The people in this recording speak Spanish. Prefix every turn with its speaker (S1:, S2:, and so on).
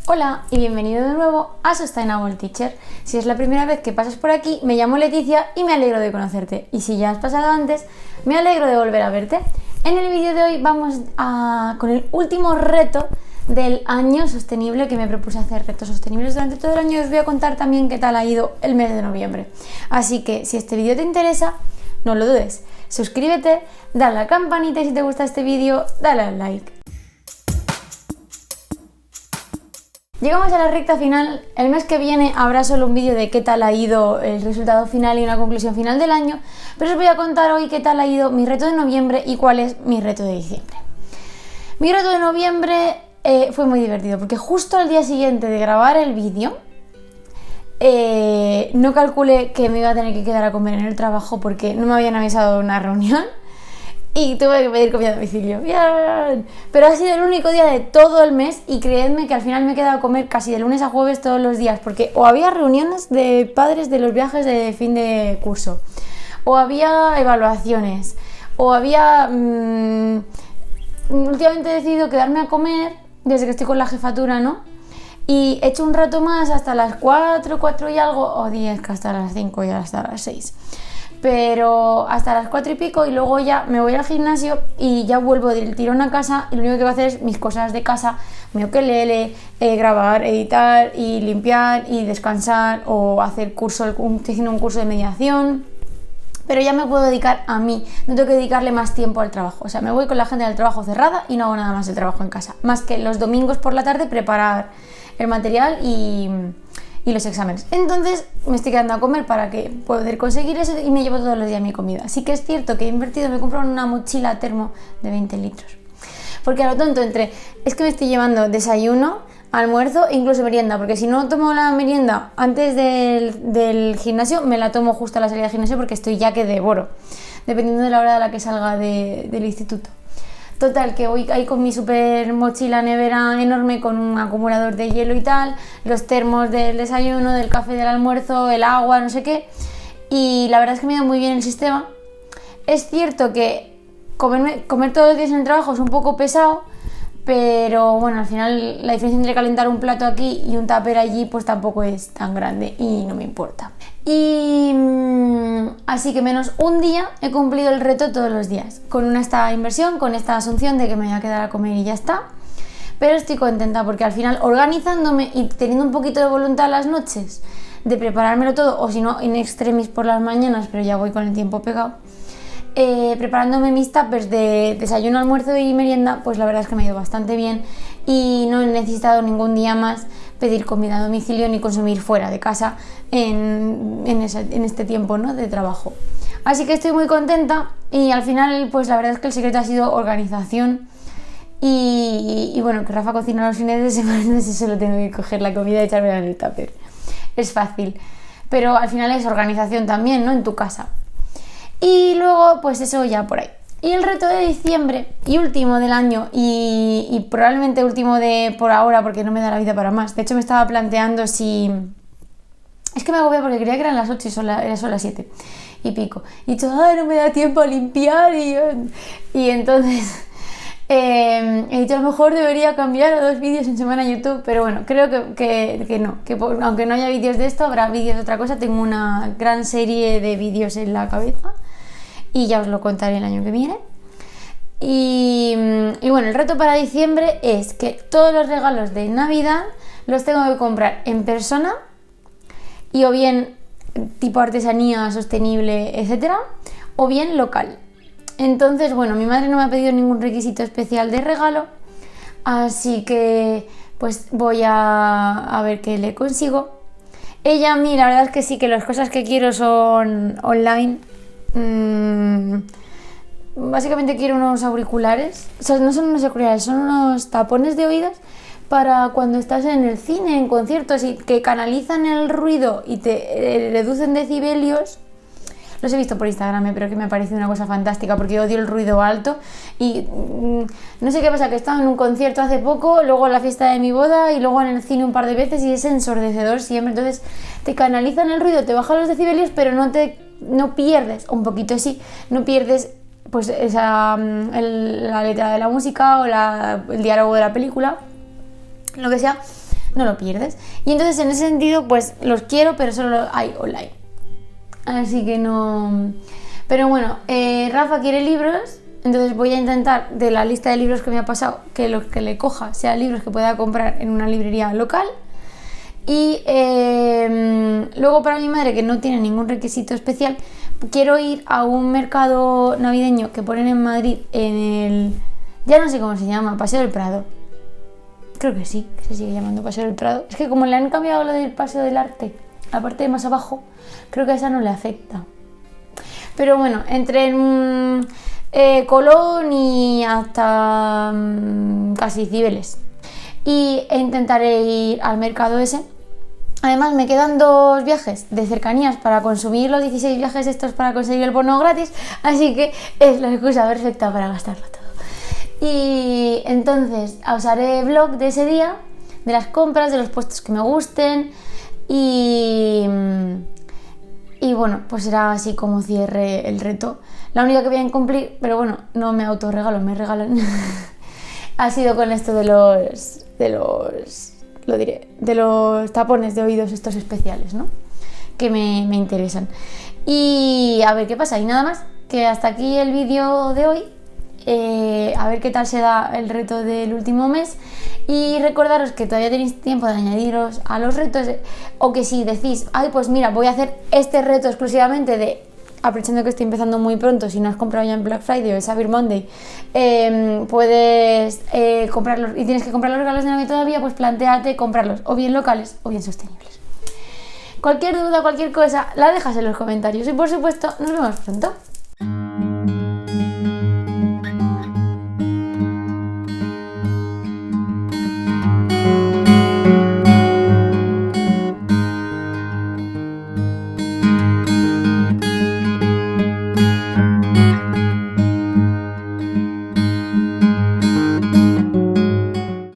S1: Hola y bienvenido de nuevo a Sustainable Teacher. Si es la primera vez que pasas por aquí, me llamo Leticia y me alegro de conocerte. Y si ya has pasado antes, me alegro de volver a verte. En el vídeo de hoy vamos con el último reto del año sostenible que me propuse hacer retos sostenibles durante todo el año. Os voy a contar también qué tal ha ido el mes de noviembre. Así que si este vídeo te interesa, no lo dudes. Suscríbete, dale a la campanita y si te gusta este vídeo, dale al like. Llegamos a la recta final. El mes que viene habrá solo un vídeo de qué tal ha ido el resultado final y una conclusión final del año, pero os voy a contar hoy qué tal ha ido mi reto de noviembre y cuál es mi reto de diciembre. Mi reto de noviembre fue muy divertido porque justo al día siguiente de grabar el vídeo no calculé que me iba a tener que quedar a comer en el trabajo porque no me habían avisado de una reunión y tuve que pedir comida a domicilio. ¡Bien! Pero ha sido el único día de todo el mes y creedme que al final me he quedado a comer casi de lunes a jueves todos los días porque o había reuniones de padres de los viajes de fin de curso, o había evaluaciones, o había... Últimamente he decidido quedarme a comer desde que estoy con la jefatura, ¿no? Y he hecho un rato más hasta las 4 y algo, o 10, que hasta las 5 y hasta las 6. Pero hasta las 4 y pico y luego ya me voy al gimnasio y ya vuelvo del tirón a casa y lo único que voy a hacer es mis cosas de casa, mi ukelele, grabar, editar y limpiar y descansar o hacer curso, estoy haciendo un curso de mediación, pero ya me puedo dedicar a mí, no tengo que dedicarle más tiempo al trabajo, o sea, me voy con la agenda del trabajo cerrada y no hago nada más del trabajo en casa, más que los domingos por la tarde preparar el material y los exámenes. Entonces me estoy quedando a comer para poder conseguir eso y me llevo todos los días mi comida. Sí que es cierto que he invertido, me he comprado una mochila termo de 20 litros. Porque a lo tonto es que me estoy llevando desayuno, almuerzo e incluso merienda, porque si no tomo la merienda antes del gimnasio, me la tomo justo a la salida del gimnasio porque estoy ya que devoro, dependiendo de la hora de la que salga del instituto. Total, que voy ahí con mi super mochila nevera enorme con un acumulador de hielo y tal, los termos del desayuno, del café, del almuerzo, el agua, no sé qué. Y la verdad es que me ha ido muy bien el sistema. Es cierto que comer todos los días en el trabajo es un poco pesado, pero bueno, al final la diferencia entre calentar un plato aquí y un tupper allí pues tampoco es tan grande y no me importa. Y así que menos un día he cumplido el reto todos los días, con esta inversión, con esta asunción de que me voy a quedar a comer y ya está. Pero estoy contenta porque al final organizándome y teniendo un poquito de voluntad las noches de preparármelo todo, o si no in extremis por las mañanas, pero ya voy con el tiempo pegado, preparándome mis tuppers de desayuno, almuerzo y merienda, pues la verdad es que me ha ido bastante bien y no he necesitado ningún día más pedir comida a domicilio ni consumir fuera de casa en este tiempo, ¿no?, de trabajo. Así que estoy muy contenta y al final pues la verdad es que el secreto ha sido organización y bueno, que Rafa cocina los fines de semana, entonces solo tengo que coger la comida y echármela en el tupper. Es fácil, pero al final es organización también, ¿no?, en tu casa. Y luego pues eso ya por ahí. Y el reto de diciembre y último del año y probablemente último de por ahora porque no me da la vida para más. De hecho me estaba planteando si... Es que me agobia porque creía que eran las 8 y son las 7 y pico. Y he dicho, no me da tiempo a limpiar y entonces he dicho a lo mejor debería cambiar a 2 vídeos en semana en YouTube, pero bueno, creo que no, que aunque no haya vídeos de esto, habrá vídeos de otra cosa. Tengo una gran serie de vídeos en la cabeza y ya os lo contaré el año que viene. Y bueno, el reto para diciembre es que todos los regalos de Navidad los tengo que comprar en persona y o bien tipo artesanía sostenible, etcétera, o bien local. Entonces, bueno, mi madre no me ha pedido ningún requisito especial de regalo, así que pues voy a ver qué le consigo. Ella a mí, la verdad es que sí, que las cosas que quiero son online. Básicamente quiero unos auriculares, o sea, no son unos auriculares, son unos tapones de oídos para cuando estás en el cine, en conciertos y que canalizan el ruido y te reducen decibelios. Los he visto por Instagram, pero que me ha parecido una cosa fantástica porque odio el ruido alto y no sé qué pasa, que he estado en un concierto hace poco, luego en la fiesta de mi boda y luego en el cine un par de veces y es ensordecedor siempre. Entonces te canalizan el ruido, te bajan los decibelios, pero no pierdes, un poquito sí, no pierdes pues la letra de la música o el diálogo de la película, lo que sea, no lo pierdes. Y entonces en ese sentido pues los quiero, pero solo hay online. Así que no... Pero bueno, Rafa quiere libros, entonces voy a intentar de la lista de libros que me ha pasado que los que le coja sean libros que pueda comprar en una librería local. Y luego para mi madre, que no tiene ningún requisito especial, quiero ir a un mercado navideño que ponen en Madrid en el... ya no sé cómo se llama, Paseo del Prado. Creo que sí, que se sigue llamando Paseo del Prado. Es que como le han cambiado lo del Paseo del Arte, la parte de más abajo, creo que a esa no le afecta. Pero bueno, entre Colón y hasta casi Cibeles. Y intentaré ir al mercado ese. Además me quedan 2 viajes de cercanías para consumir los 16 viajes estos para conseguir el bono gratis. Así que es la excusa perfecta para gastarlo todo. Y entonces os haré vlog de ese día, de las compras, de los puestos que me gusten. Y bueno, pues será así como cierre el reto. La única que voy a incumplir, pero bueno, no me autorregalo, me regalan, ha sido con esto de los tapones de oídos estos especiales, ¿no? Que me interesan. Y a ver qué pasa. Y nada más, que hasta aquí el vídeo de hoy. A ver qué tal se da el reto del último mes. Y recordaros que todavía tenéis tiempo de añadiros a los retos, o que si decís, ay, pues mira, voy a hacer este reto exclusivamente de, aprovechando que estoy empezando muy pronto, si no has comprado ya en Black Friday o en Cyber Monday, puedes comprarlos y tienes que comprar los regalos de Navidad todavía, pues plantéate comprarlos o bien locales o bien sostenibles. Cualquier duda, cualquier cosa, la dejas en los comentarios y por supuesto nos vemos pronto.